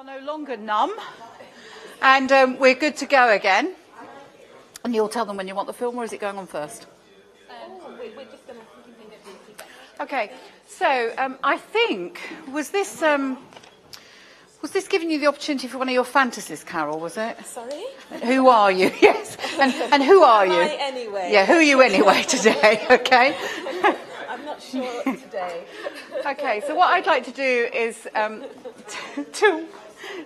are no longer numb, and we're good to go again. And you'll tell them when you want the film, or is it going on first? We're just going to... Okay, so I think, was this giving you the opportunity for one of your fantasies, Carol, was it? Sorry? Who are you? Yes. And who are you? I anyway. Yeah, who are you anyway today, okay? I'm not sure today. Okay, so what I'd like to do is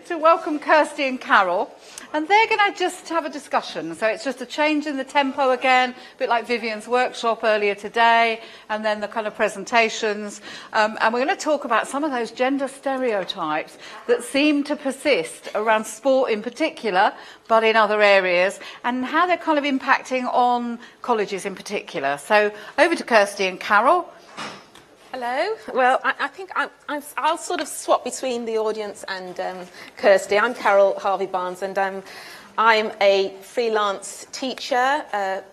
to welcome Kirstie and Carol, and they're going to just have a discussion. So it's just a change in the tempo again, a bit like Vivian's workshop earlier today, and then the kind of presentations. And we're going to talk about some of those gender stereotypes that seem to persist around sport in particular, but in other areas, and how they're kind of impacting on colleges in particular. So over to Kirstie and Carol. Hello. Well, I think I'll sort of swap between the audience and Kirstie. I'm Carol Harvey-Barnes, and I'm a freelance teacher,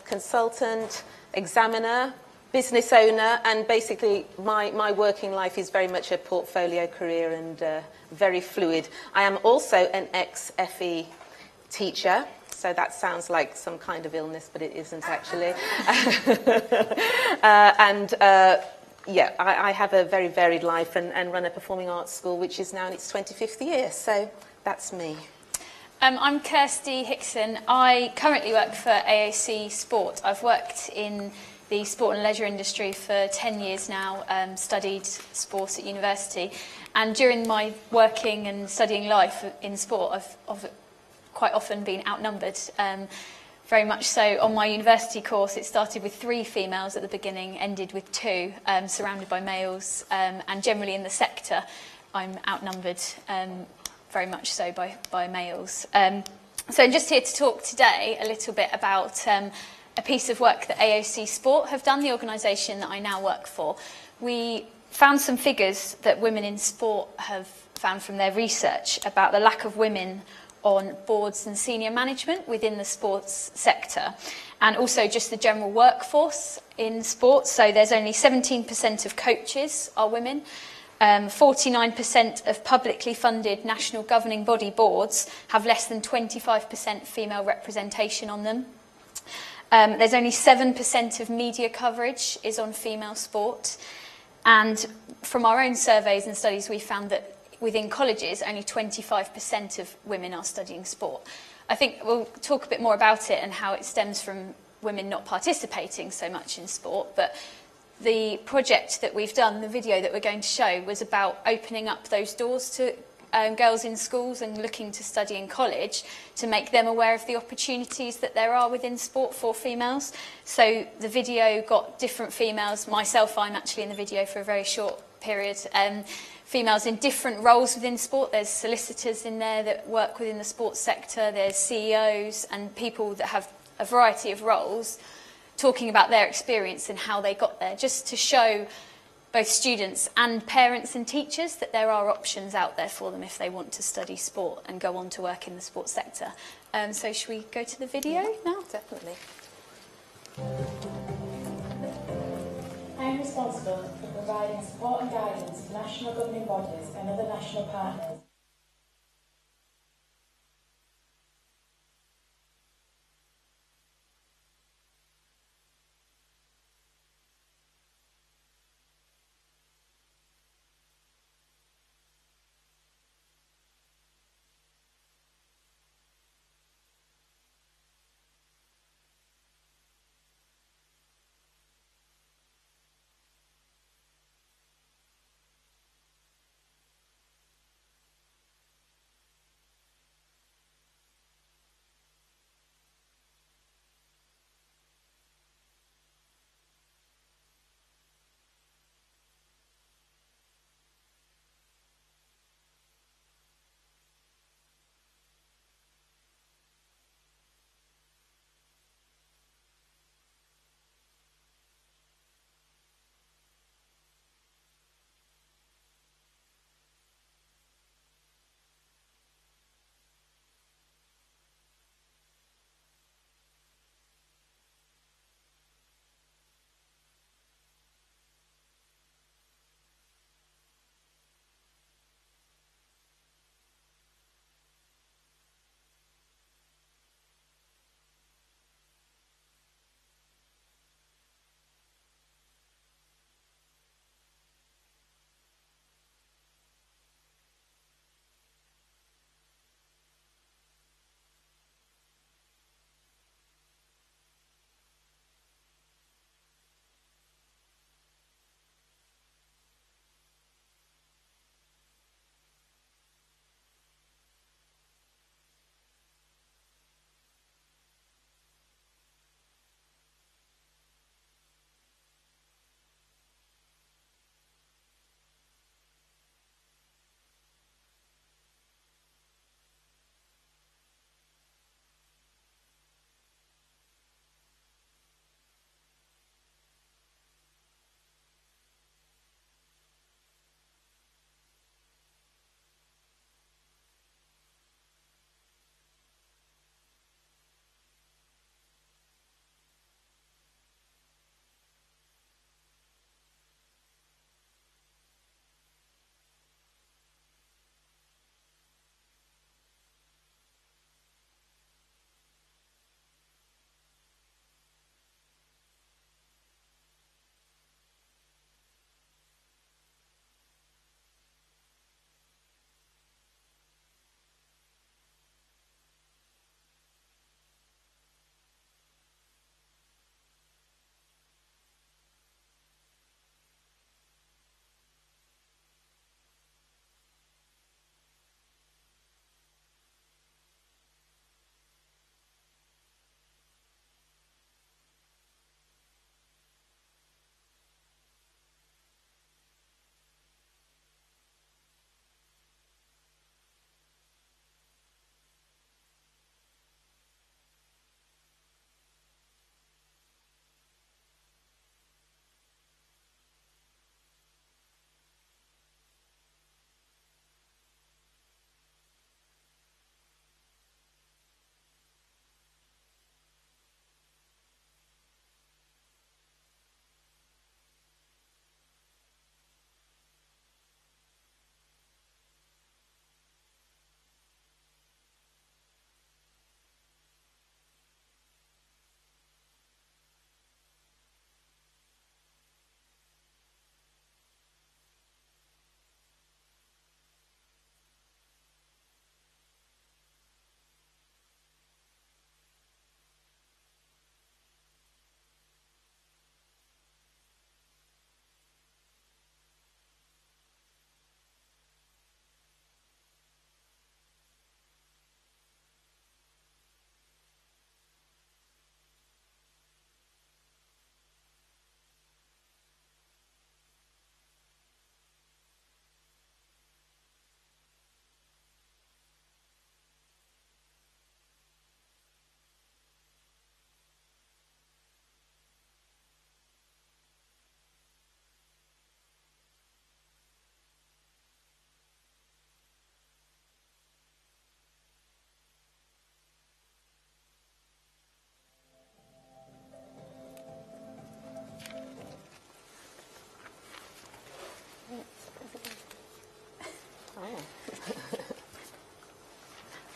consultant, examiner, business owner, and basically my working life is very much a portfolio career and very fluid. I am also an ex-FE teacher. So that sounds like some kind of illness, but it isn't actually. Yeah, I have a very varied life and run a performing arts school, which is now in its 25th year. So that's me. I'm Kirstie Hickson. I currently work for AoC Sport. I've worked in the sport and leisure industry for 10 years now, studied sport at university. And during my working and studying life in sport, I've quite often been outnumbered. Very much so. On my university course, it started with 3 females at the beginning, ended with 2, surrounded by males, and generally in the sector, I'm outnumbered very much so by males. So I'm just here to talk today a little bit about a piece of work that AoC Sport have done, the organisation that I now work for. We found some figures that women in sport have found from their research about the lack of women on boards and senior management within the sports sector, and also just the general workforce in sports. So there's only 17% of coaches are women, 49% of publicly funded national governing body boards have less than 25% female representation on them. There's only 7% of media coverage is on female sport, and from our own surveys and studies we found that within colleges, only 25% of women are studying sport. I think we'll talk a bit more about it and how it stems from women not participating so much in sport, but the project that we've done, the video that we're going to show, was about opening up those doors to girls in schools and looking to study in college to make them aware of the opportunities that there are within sport for females. So the video got different females. Myself, I'm actually in the video for a very short period. Females in different roles within sport. There's solicitors in there that work within the sports sector. There's CEOs and people that have a variety of roles talking about their experience and how they got there, just to show both students and parents and teachers that there are options out there for them if they want to study sport and go on to work in the sports sector. So should we go to the video now? Definitely. I am responsible for providing support and guidance to national governing bodies and other national partners.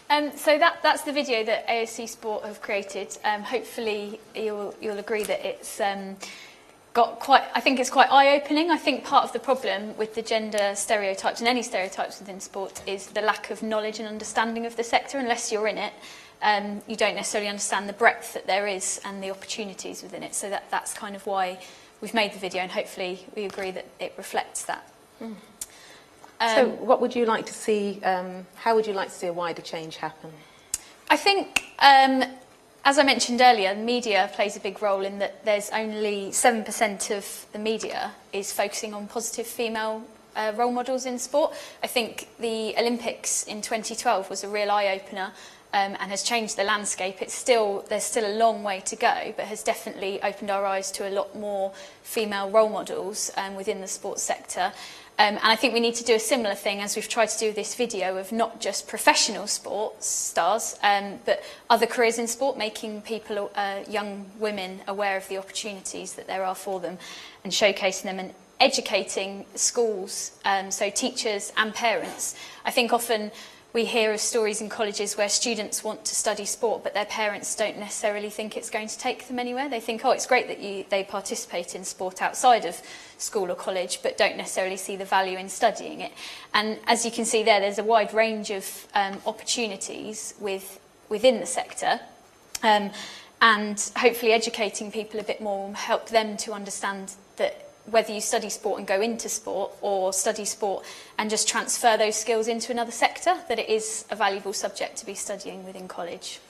So that's the video that AoC Sport have created. Hopefully you'll agree that it's I think it's quite eye-opening. I think part of the problem with the gender stereotypes and any stereotypes within sport is the lack of knowledge and understanding of the sector. Unless you're in it, you don't necessarily understand the breadth that there is and the opportunities within it. So that's kind of why we've made the video, and hopefully we agree that it reflects that. So what would you like to see, how would you like to see a wider change happen? I think, as I mentioned earlier, media plays a big role in that there's only 7% of the media is focusing on positive female role models in sport. I think the Olympics in 2012 was a real eye-opener and has changed the landscape. There's still a long way to go, but has definitely opened our eyes to a lot more female role models within the sports sector. And I think we need to do a similar thing as we've tried to do this video of not just professional sports stars, but other careers in sport, making people, young women, aware of the opportunities that there are for them and showcasing them and educating schools, so teachers and parents. I think often we hear of stories in colleges where students want to study sport, but their parents don't necessarily think it's going to take them anywhere. They think, oh, it's great that they participate in sport outside of school or college, but don't necessarily see the value in studying it. And as you can see there's a wide range of opportunities within the sector. And hopefully educating people a bit more will help them to understand that whether you study sport and go into sport or study sport and just transfer those skills into another sector, that it is a valuable subject to be studying within college.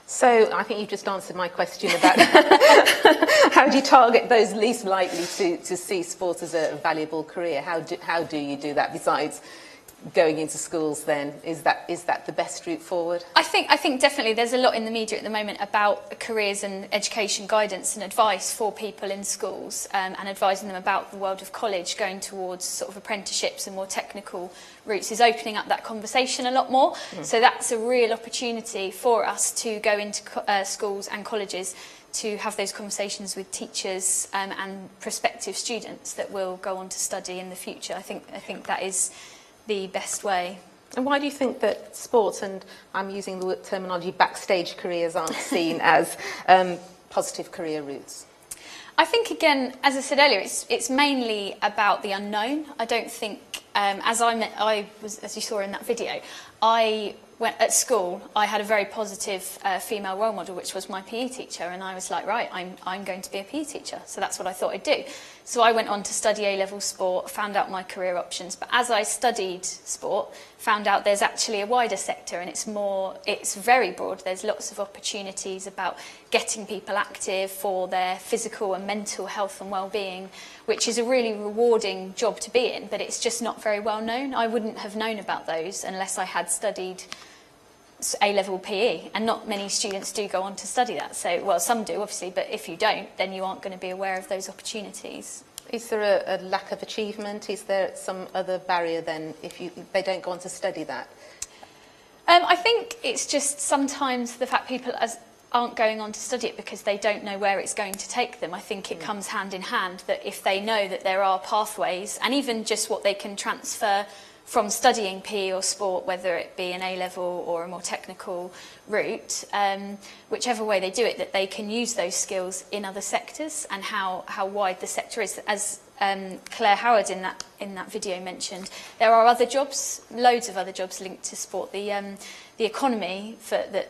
So I think you've just answered my question about how do you target those least likely to see sport as a valuable career? How do you do that besides going into schools then? Is that the best route forward? I think definitely there's a lot in the media at the moment about careers and education guidance and advice for people in schools, and advising them about the world of college, going towards sort of apprenticeships and more technical routes is opening up that conversation a lot more. So that's a real opportunity for us to go into schools and colleges to have those conversations with teachers and prospective students that will go on to study in the future. I think that is the best way. And why do you think that sports, and I'm using the terminology backstage careers, aren't seen as positive career routes? I think, again, as I said earlier, it's mainly about the unknown. I don't think, as you saw in that video, at school, I had a very positive female role model, which was my PE teacher, and I was like, right, I'm going to be a PE teacher, so that's what I thought I'd do. So I went on to study A-level sport, found out my career options, but as I studied sport, found out there's actually a wider sector, and it's very broad. There's lots of opportunities about getting people active for their physical and mental health and well-being, which is a really rewarding job to be in, but it's just not very well known. I wouldn't have known about those unless I had studied A-level PE, and not many students do go on to study that. So, well, some do obviously, but if you don't, then you aren't going to be aware of those opportunities. Is there a lack of achievement? Is there some other barrier then if they don't go on to study that? I think it's just sometimes the fact people aren't going on to study it because they don't know where it's going to take them. I think it comes hand in hand that if they know that there are pathways, and even just what they can transfer from studying PE or sport, whether it be an A-level or a more technical route, whichever way they do it, that they can use those skills in other sectors, and how wide the sector is. As Claire Howard in that video mentioned, there are other jobs, loads of other jobs linked to sport. The economy that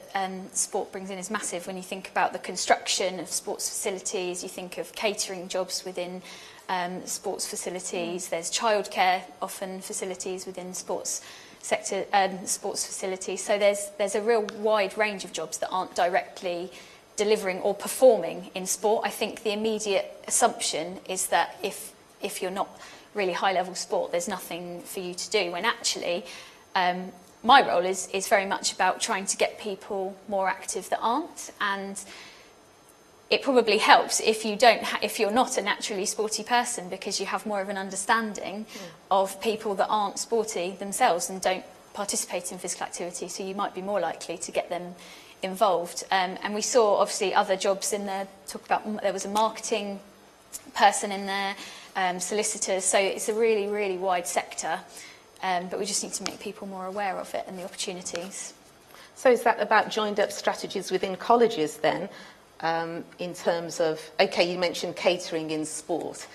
sport brings in is massive. When you think about the construction of sports facilities, you think of catering jobs within sports facilities. There's childcare, often facilities within sports sector, sports facilities. So there's a real wide range of jobs that aren't directly delivering or performing in sport. I think the immediate assumption is that if you're not really high-level sport, there's nothing for you to do, when actually my role is very much about trying to get people more active that aren't. And it probably helps if you're not a naturally sporty person, because you have more of an understanding of people that aren't sporty themselves and don't participate in physical activity, so you might be more likely to get them involved. And we saw obviously other jobs in there. There was a marketing person in there, solicitors. So it's a really, really wide sector, but we just need to make people more aware of it and the opportunities. So is that about joined up strategies within colleges then, in terms of, okay, you mentioned catering in sport.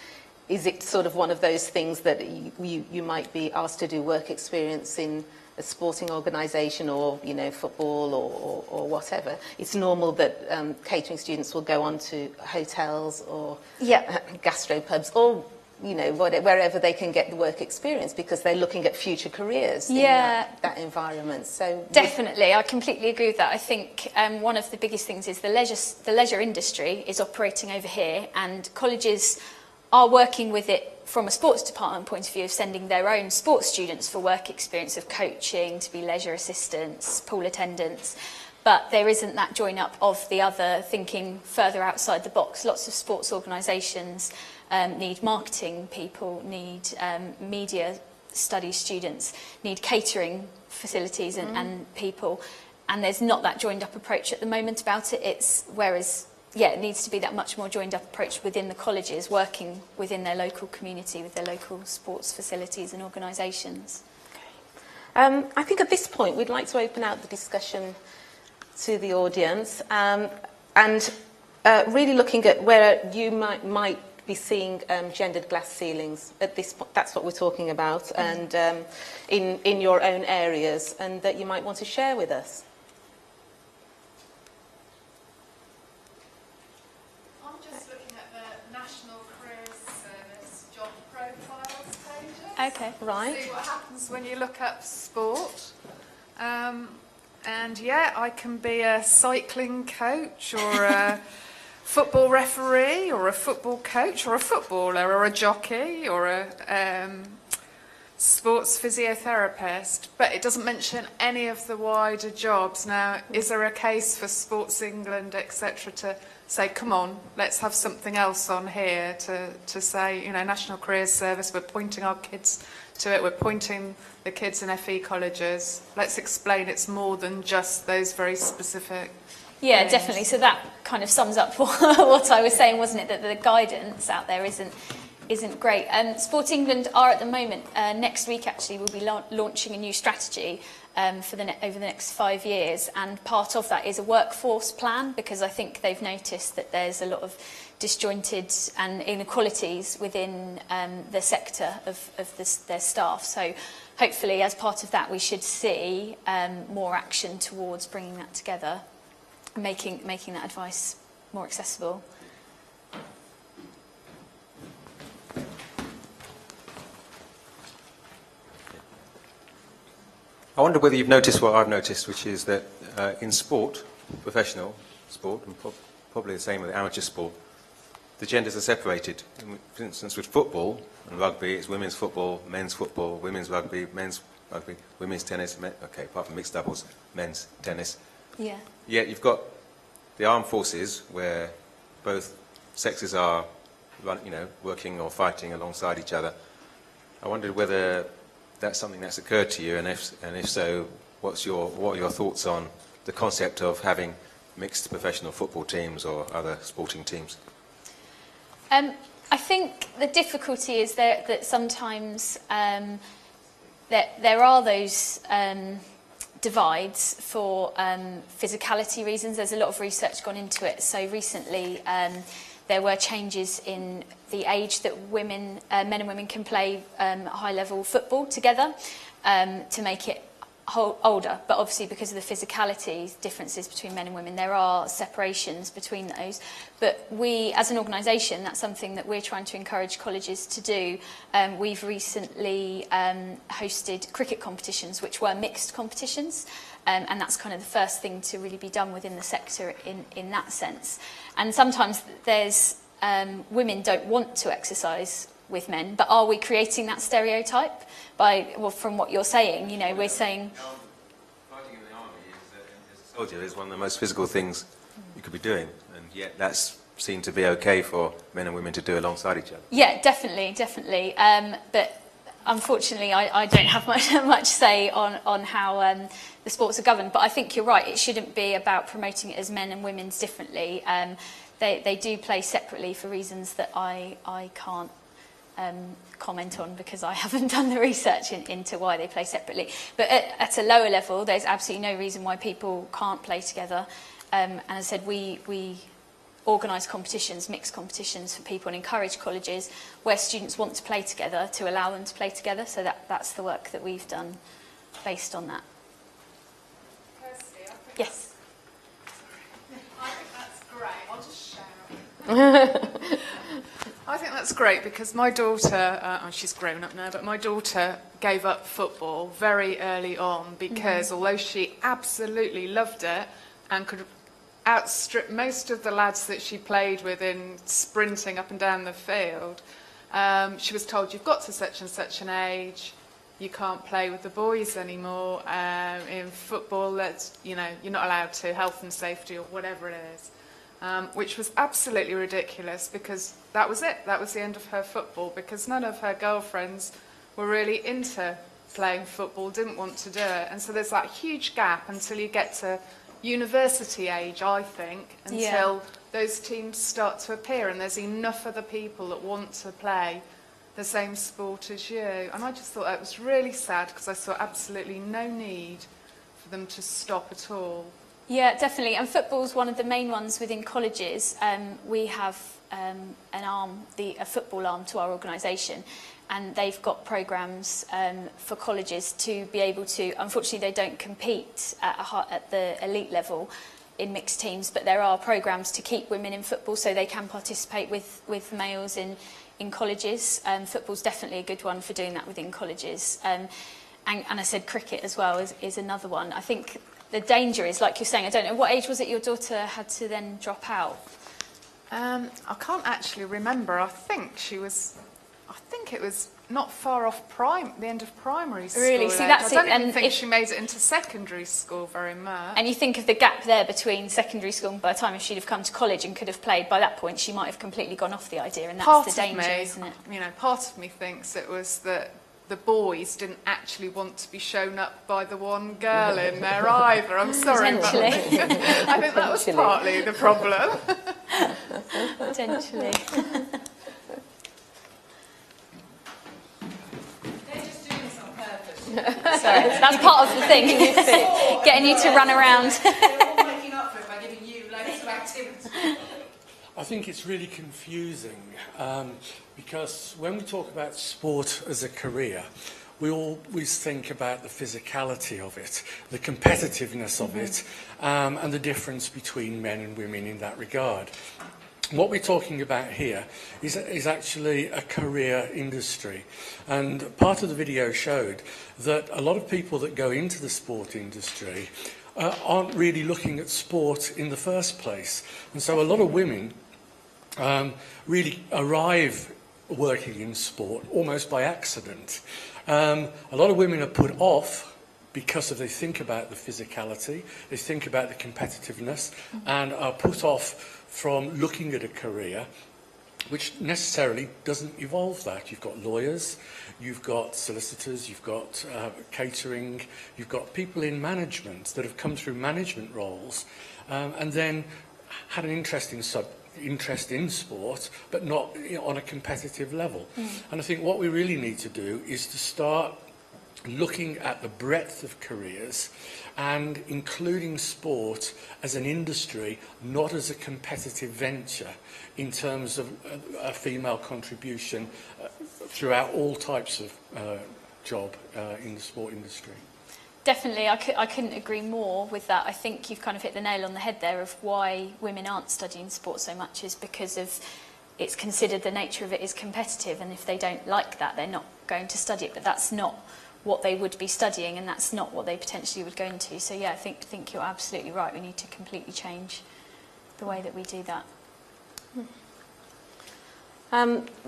Is it sort of one of those things that you might be asked to do work experience in a sporting organisation or, you know, football or whatever? It's normal that catering students will go on to hotels or gastropubs or, you know, wherever they can get the work experience because they're looking at future careers in that environment. So definitely, I completely agree with that. I think one of the biggest things is the leisure industry is operating over here, and colleges are working with it from a sports department point of view of sending their own sports students for work experience of coaching, to be leisure assistants, pool attendants. But there isn't that join up of the other thinking further outside the box. Lots of sports organisations need marketing people, need media studies students, need catering facilities and people. And there's not that joined up approach at the moment about it. It needs to be that much more joined up approach within the colleges, working within their local community, with their local sports facilities and organisations. I think at this point we'd like to open out the discussion to the audience and really looking at where you might be seeing gendered glass ceilings at this point. That's what we're talking about, and in your own areas, and that you might want to share with us. I'm just looking at the National Careers Service job profiles pages. Okay. Right. See what happens when you look up sport. And yeah, I can be a cycling coach or a football referee or a football coach or a footballer or a jockey or a sports physiotherapist, but it doesn't mention any of the wider jobs. Now, is there a case for Sports England, etc., to say, come on, let's have something else on here to say, you know, National Careers Service, we're pointing our kids to it, we're pointing the kids in FE colleges. Let's explain it's more than just those very specific Yeah, things. definitely. So that kind of sums up what I was saying, wasn't it? That the guidance out there isn't great. Sport England are at the moment, next week actually, we'll be launching a new strategy for over the next 5 years, and part of that is a workforce plan, because I think they've noticed that there's a lot of disjointed and inequalities within the sector of their staff. So hopefully as part of that we should see more action towards bringing that together and making that advice more accessible. I wonder whether you've noticed what I've noticed, which is that in sport, professional sport, and probably the same with amateur sport, the genders are separated. For instance, with football and rugby, it's women's football, men's football, women's rugby, men's rugby, women's tennis, okay, apart from mixed doubles, men's tennis. Yeah. Yet you've got the armed forces, where both sexes are, working or fighting alongside each other. I wondered whether that's something that's occurred to you, and if so, what are your thoughts on the concept of having mixed professional football teams or other sporting teams? I think the difficulty is that sometimes there are those divides for physicality reasons. There's a lot of research gone into it. So recently there were changes in the age that men and women can play high-level football together to make it older. But obviously because of the physicality differences between men and women, there are separations between those. But we, as an organisation, that's something that we're trying to encourage colleges to do. We've recently hosted cricket competitions, which were mixed competitions. And that's kind of the first thing to really be done within the sector in that sense. And sometimes there's women don't want to exercise with men, but are we creating that stereotype from what you're saying? You know, we're saying Fighting in the army as a soldier is one of the most physical things you could be doing, and yet that's seen to be okay for men and women to do alongside each other. Yeah, definitely. But unfortunately, I don't have much say on how the sports are governed. But I think you're right. It shouldn't be about promoting it as men and women's differently. They do play separately for reasons that I can't comment on, because I haven't done the research into why they play separately. But at a lower level, there's absolutely no reason why people can't play together. And as I said, we organise competitions, mixed competitions for people, and encourage colleges where students want to play together to allow them to play together. So that's the work that we've done based on that. Kirstie, Yes. I think that's great. I'll just shout. I think that's great because my daughter, she's grown up now, but my daughter gave up football very early on because although she absolutely loved it and could outstrip most of the lads that she played with in sprinting up and down the field, she was told, you've got to such and such an age, you can't play with the boys anymore. In football, you're not allowed to, health and safety or whatever it is. Which was absolutely ridiculous because that was it. That was the end of her football because none of her girlfriends were really into playing football, didn't want to do it. And so there's that huge gap until you get to university age, I think, until those teams start to appear and there's enough other people that want to play the same sport as you. And I just thought that was really sad because I saw absolutely no need for them to stop at all. Yeah, definitely. And football's one of the main ones within colleges. We have an arm, a football arm to our organisation, and they've got programmes for colleges to be able to, unfortunately they don't compete at the elite level in mixed teams, but there are programmes to keep women in football so they can participate with males in colleges. Football's definitely a good one for doing that within colleges. And I said cricket as well is another one. I think the danger is, like you're saying, I don't know, what age was it your daughter had to then drop out? I can't actually remember. I think it was not far off the end of primary school. Really? See, that's I don't even think she made it into secondary school very much. And you think of the gap there between secondary school and by the time if she'd have come to college and could have played, by that point she might have completely gone off the idea, and that's the danger, isn't it? Part of me thinks it was that the boys didn't actually want to be shown up by the one girl in there either. I'm sorry, but I think that was partly the problem. Potentially. They're just doing this on purpose. Sorry, that's part of the thing, getting you to run around. They're all making up for it by giving you loads of activities. I think it's really confusing because when we talk about sport as a career, we always think about the physicality of it, the competitiveness of it, and the difference between men and women in that regard. What we're talking about here is actually a career industry, and part of the video showed that a lot of people that go into the sport industry aren't really looking at sport in the first place, and so a lot of women really arrive working in sport almost by accident. A lot of women are put off because they think about the physicality, they think about the competitiveness, and are put off from looking at a career which necessarily doesn't involve that. You've got lawyers, you've got solicitors, you've got catering, you've got people in management that have come through management roles and then had an interest in sport, but not on a competitive level. And I think what we really need to do is to start looking at the breadth of careers and including sport as an industry, not as a competitive venture in terms of a female contribution throughout all types of job in the sport industry. Definitely, I couldn't agree more with that. I think you've kind of hit the nail on the head there of why women aren't studying sport so much is because of it's considered the nature of it is competitive, and if they don't like that, they're not going to study it. But that's not what they would be studying, and that's not what they potentially would go into. So yeah, I think you're absolutely right. We need to completely change the way that we do that.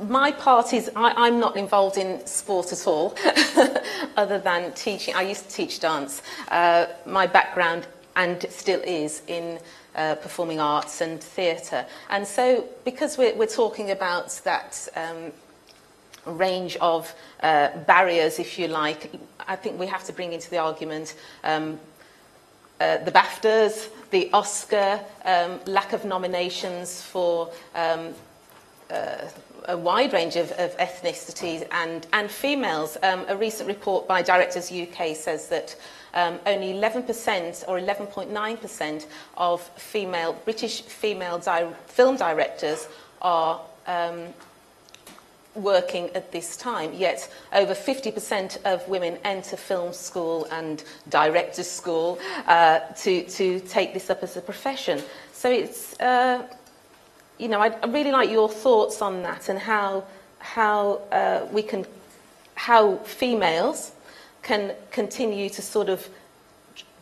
My part is, I'm not involved in sport at all, other than teaching. I used to teach dance. My background, and still is, in performing arts and theatre. And so, because we're talking about that range of barriers, if you like, I think we have to bring into the argument the BAFTAs, the Oscar, lack of nominations for a wide range of ethnicities and females. A recent report by Directors UK says that only 11% or 11.9% of British female film directors are working at this time, yet over 50% of women enter film school and directors school to take this up as a profession. So it's, you know, I'd really like your thoughts on that and how females can continue to sort of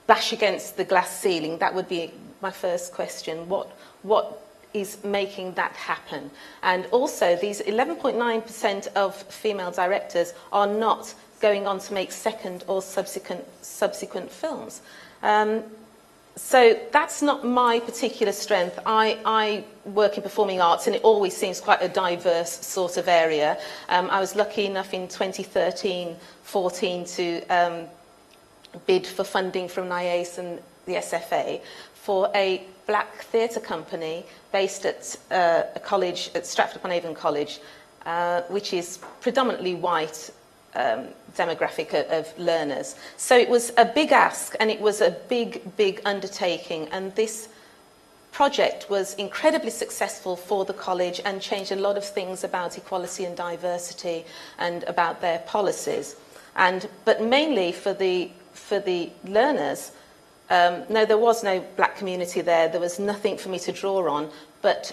bash against the glass ceiling. That would be my first question. What is making that happen? And also, these 11.9% of female directors are not going on to make second or subsequent films. So that's not my particular strength. I work in performing arts, and it always seems quite a diverse sort of area. I was lucky enough in 2013-14 to bid for funding from NIACE and the SFA for a black theatre company based at a college, at Stratford-upon-Avon College, which is predominantly white demographic of learners. So it was a big ask, and it was a big undertaking, and this project was incredibly successful for the college and changed a lot of things about equality and diversity and about their policies. But mainly for the learners, no, there was no black community there. There was nothing for me to draw on. But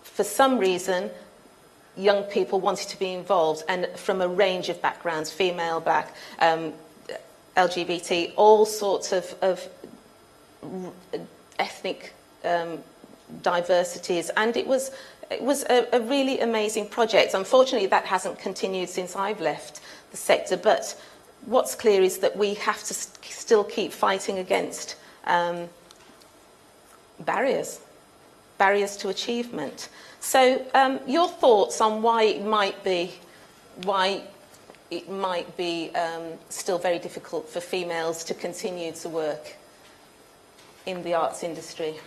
for some reason, young people wanted to be involved, and from a range of backgrounds, female, black, LGBT, all sorts of ethnic diversities. And it was a really amazing project. Unfortunately, that hasn't continued since I've left the sector. But what's clear is that we have to still keep fighting against barriers to achievement. So your thoughts on why it might be still very difficult for females to continue to work in the arts industry?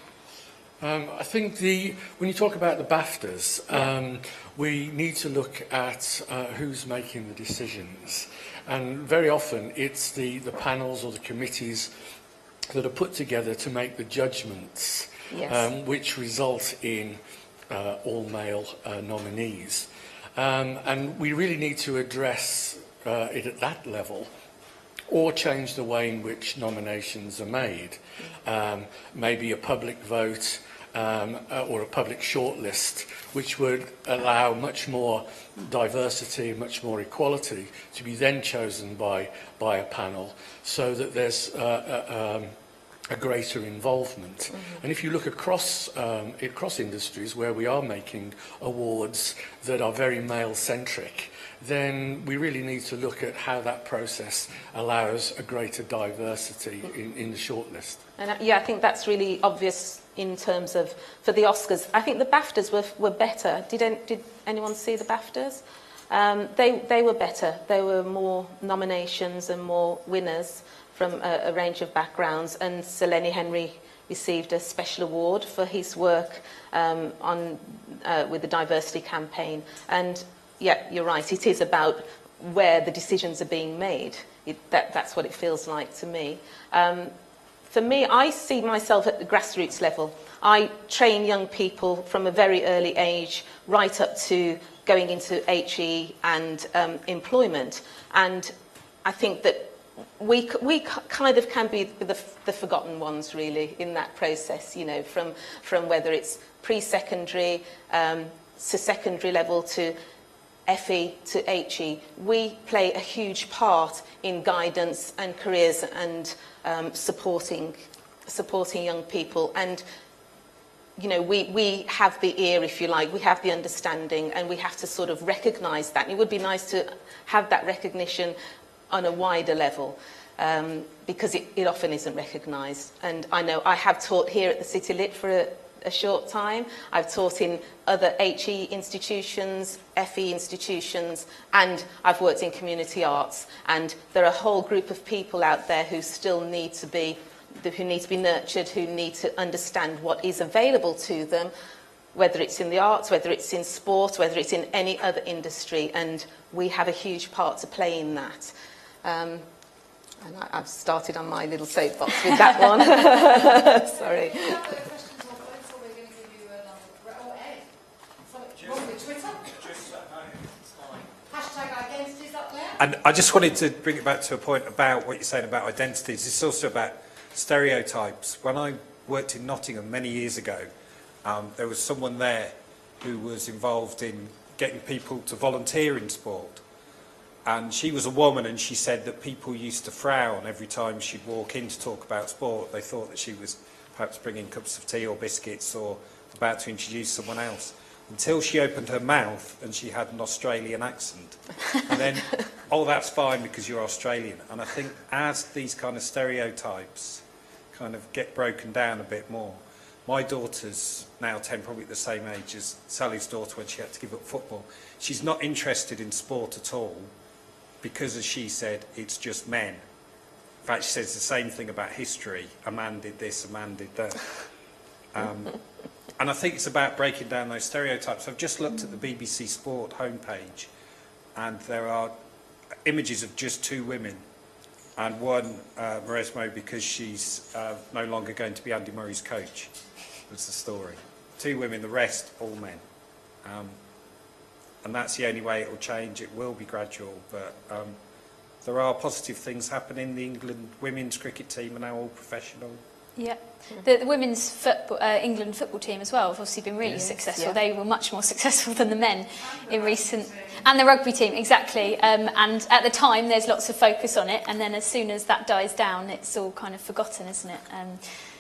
I think when you talk about the BAFTAs, we need to look at who's making the decisions. And very often it's the panels or the committees that are put together to make the judgments, which result in all-male nominees. And we really need to address it at that level, or change the way in which nominations are made. Maybe a public vote or a public shortlist, which would allow much more diversity, much more equality to be then chosen by a panel, so that there's a greater involvement. Mm-hmm. And if you look across industries where we are making awards that are very male-centric, then we really need to look at how that process allows a greater diversity in the shortlist. And I think that's really obvious in terms of, for the Oscars. I think the BAFTAs were better. Did anyone see the BAFTAs? They were better. There were more nominations and more winners from a range of backgrounds, and Sir Lenny Henry received a special award for his work with the diversity campaign. And yeah, you're right, it is about where the decisions are being made. That's what it feels like to me. For me, I see myself at the grassroots level. I train young people from a very early age right up to going into HE and employment. And I think that we kind of can be the forgotten ones, really, in that process, you know, from whether it's pre-secondary to secondary level to FE to HE. We play a huge part in guidance and careers and supporting young people. And, you know, we have the ear, if you like, we have the understanding, and we have to sort of recognise that. And it would be nice to have that recognition on a wider level, because it often isn't recognised. And I know I have taught here at the City Lit for a short time. I've taught in other HE institutions, FE institutions, and I've worked in community arts. And there are a whole group of people out there who still need to be nurtured, who need to understand what is available to them, whether it's in the arts, whether it's in sport, whether it's in any other industry, and we have a huge part to play in that. And I've started on my little soapbox with that one. Sorry. And I just wanted to bring it back to a point about what you're saying about identities. It's also about stereotypes. When I worked in Nottingham many years ago, there was someone there who was involved in getting people to volunteer in sport. And she was a woman, and she said that people used to frown every time she'd walk in to talk about sport. They thought that she was perhaps bringing cups of tea or biscuits or about to introduce someone else. Until she opened her mouth and she had an Australian accent. And then, oh, that's fine because you're Australian. And I think as these kind of stereotypes kind of get broken down a bit more, my daughter's now 10, probably the same age as Sally's daughter when she had to give up football. She's not interested in sport at all because, as she said, it's just men. In fact, she says the same thing about history. A man did this, a man did that. And I think it's about breaking down those stereotypes. I've just looked at the BBC Sport homepage, and there are images of just 2 women, and one, Maresmo, because she's no longer going to be Andy Murray's coach. That's the story. 2 women, the rest, all men. And that's the only way it will change. It will be gradual, but there are positive things happening. The England women's cricket team are now all professional. Yeah, the women's football, England football team as well have obviously been really successful. Yeah. They were much more successful than the men in recent... And the rugby team, exactly. And at the time, there's lots of focus on it, and then as soon as that dies down, it's all kind of forgotten, isn't it?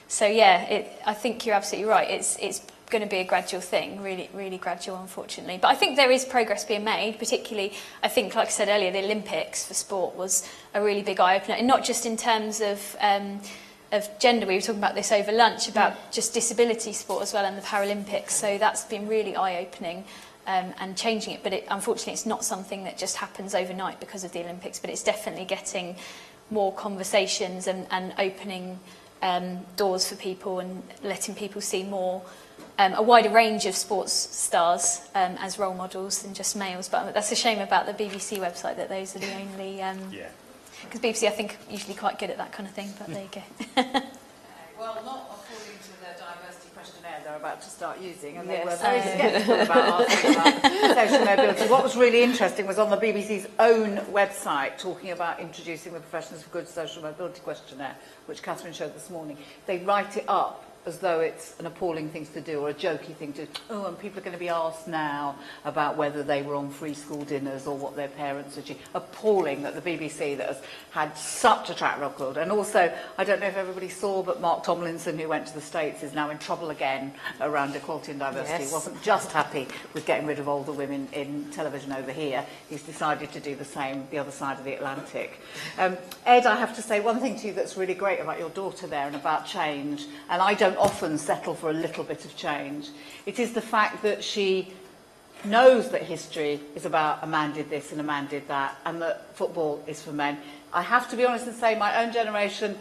So yeah, I think you're absolutely right. It's going to be a gradual thing, really, really gradual, unfortunately. But I think there is progress being made, particularly, I think, like I said earlier, the Olympics for sport was a really big eye-opener, and not just in terms of gender. We were talking about this over lunch, about just disability sport as well, and the Paralympics. So that's been really eye-opening and changing it. But unfortunately, it's not something that just happens overnight because of the Olympics, but it's definitely getting more conversations and opening doors for people and letting people see more, a wider range of sports stars as role models than just males. But that's a shame about the BBC website, that those are the only... Because BBC, I think, are usually quite good at that kind of thing, but there you go. Well, not according to the diversity questionnaire they're about to start using, and they were very sceptical about asking about social mobility. What was really interesting was on the BBC's own website, talking about introducing the Professions for Good social mobility questionnaire, which Catherine showed this morning. They write it up as though it's an appalling thing to do or a jokey thing to do. Oh, and people are going to be asked now about whether they were on free school dinners or what their parents achieved. Appalling that the BBC, that has had such a track record. And also, I don't know if everybody saw, but Mark Tomlinson, who went to the States, is now in trouble again around equality and diversity. He wasn't just happy with getting rid of older women in television over here. He's decided to do the same the other side of the Atlantic. Ed, I have to say one thing to you that's really great about your daughter there and about change, and I don't often settle for a little bit of change. It is the fact that she knows that history is about a man did this and a man did that, and that football is for men. I have to be honest and say, my own generation,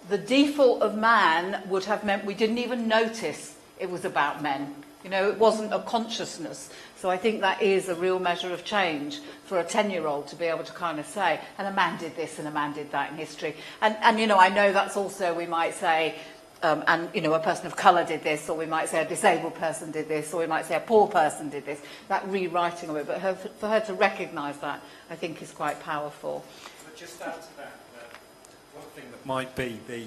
the default of man would have meant we didn't even notice it was about men. You know, it wasn't a consciousness. So I think that is a real measure of change for a 10-year-old to be able to kind of say, and a man did this and a man did that in history. And you know, I know that's also, we might say, and, you know, a person of colour did this, or we might say a disabled person did this, or we might say a poor person did this, that rewriting of it. But for her to recognise that, I think, is quite powerful. But just add to that, one thing that might be the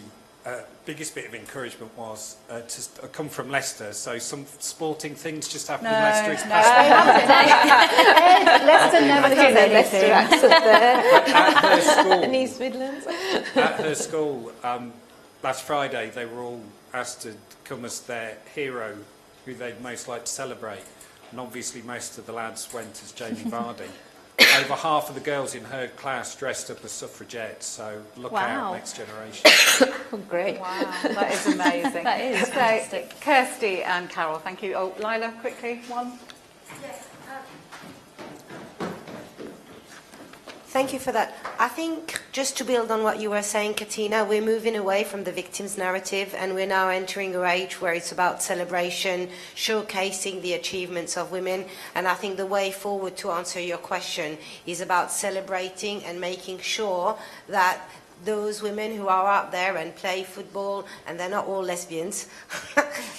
biggest bit of encouragement was to come from Leicester, so some sporting things just happened in Leicester. It's Leicester never did anything. At her school, in East Midlands. At her school, last Friday, they were all asked to come as their hero, who they'd most like to celebrate. And obviously most of the lads went as Jamie Vardy. Over half of the girls in her class dressed up as suffragettes, so look out, next generation. Oh, great. Wow, that is amazing. That is fantastic. Kirstie and Carol, thank you. Oh, Lila, quickly, one. Yes. Thank you for that. I think, just to build on what you were saying, Katina, we're moving away from the victim's narrative, and we're now entering an age where it's about celebration, showcasing the achievements of women. And I think the way forward, to answer your question, is about celebrating and making sure that those women who are out there and play football, and they're not all lesbians,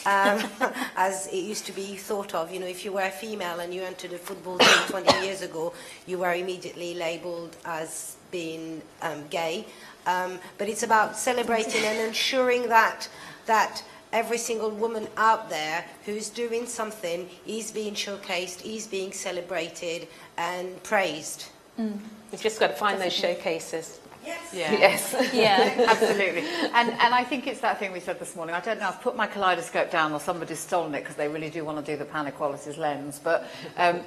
as it used to be thought of. You know, if you were a female and you entered a football team 20 years ago, you were immediately labelled as being gay. But it's about celebrating and ensuring that every single woman out there who's doing something is being showcased, is being celebrated and praised. We've just got to find those showcases. Yes. Yeah. Yes. Yeah, absolutely. And I think it's that thing we said this morning. I don't know, I've put my kaleidoscope down or somebody's stolen it because they really do want to do the pan-equalities lens. But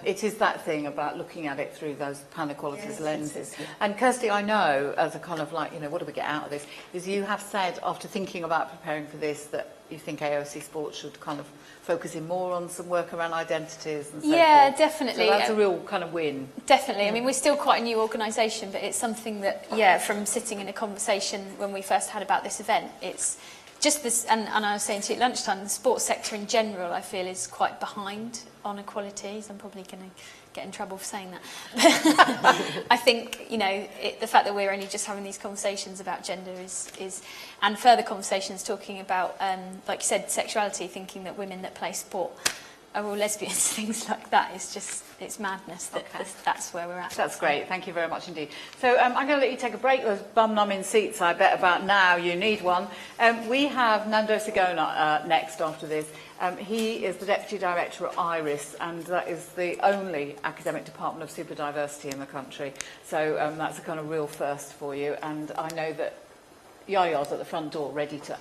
it is that thing about looking at it through those pan-equalities lenses. And Kirstie, I know, as a kind of like, you know, what do we get out of this, is you have said, after thinking about preparing for this, that you think AoC Sport should kind of focus in more on some work around identities and so forth. Definitely. So that's a real kind of win. Definitely. I mean, we're still quite a new organisation, but it's something that, from sitting in a conversation when we first had about this event, it's just this, and I was saying to you at lunchtime, the sports sector in general, I feel, is quite behind on equalities. I'm probably going to get in trouble for saying that. I think, you know, the fact that we're only just having these conversations about gender is and further conversations talking about, like you said, sexuality, thinking that women that play sport are all lesbians, things like that. It's just, it's madness that that's where we're at. That's great. Thank you very much indeed. So I'm going to let you take a break. Those bum-numbing seats, I bet about now you need one. We have Nando Sigona next after this. He is the Deputy Director at IRIS, and that is the only academic department of super diversity in the country. So that's a kind of real first for you. And I know that Yaya's at the front door ready to